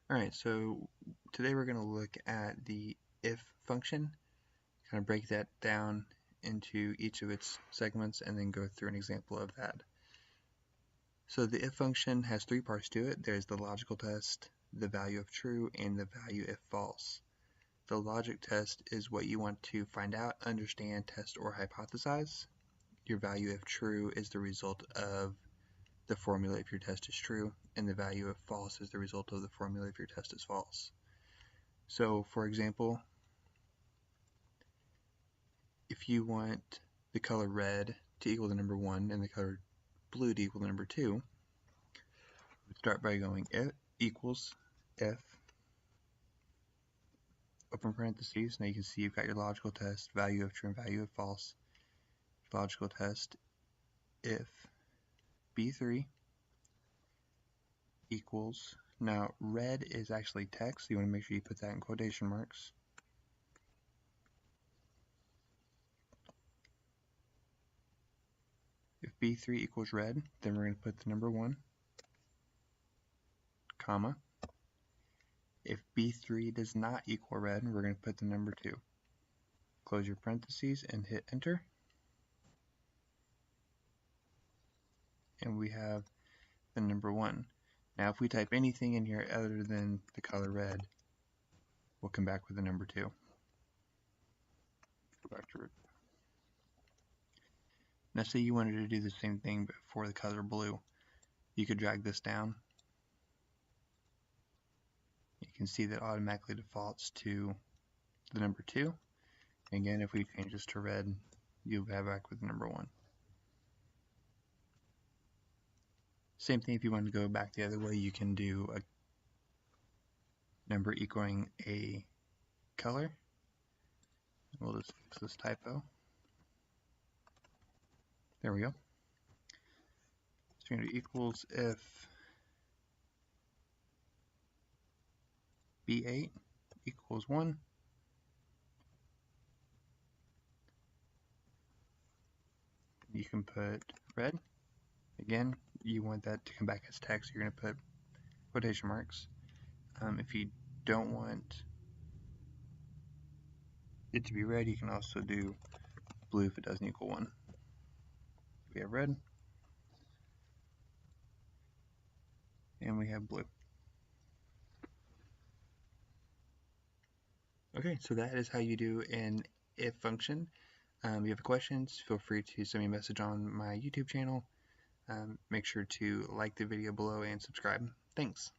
Alright, so today we're going to look at the if function, kind of break that down into each of its segments and then go through an example of that. So the if function has three parts to it. There's the logical test, the value of true, and the value if false. The logic test is what you want to find out, understand, test, or hypothesize. Your value if true is the result of the formula if your test is true, and the value of false is the result of the formula if your test is false. So for example, if you want the color red to equal the number 1 and the color blue to equal the number 2, we'd start by going if equals if, open parentheses. Now you can see you've got your logical test, value of true and value of false. Logical test if B3 equals, now red is actually text, so you want to make sure you put that in quotation marks. If B3 equals red, then we're going to put the number 1, comma. If B3 does not equal red, we're going to put the number 2. Close your parentheses and hit enter. And we have the number 1. Now if we type anything in here other than the color red, we'll come back with the number 2. Go back to it. Now say you wanted to do the same thing but for the color blue. You could drag this down. You can see that automatically defaults to the number 2. Again, if we change this to red, you'll be back with the number 1. Same thing if you want to go back the other way, you can do a number equaling a color. We'll just fix this typo. There we go. So we're going to do equals if B8 equals 1. You can put red. Again, you want that to come back as text, you're going to put quotation marks. If you don't want it to be red, you can also do blue if it doesn't equal 1. We have red, and we have blue. Okay, so that is how you do an if function. If you have questions, feel free to send me a message on my YouTube channel. Make sure to like the video below and subscribe. Thanks.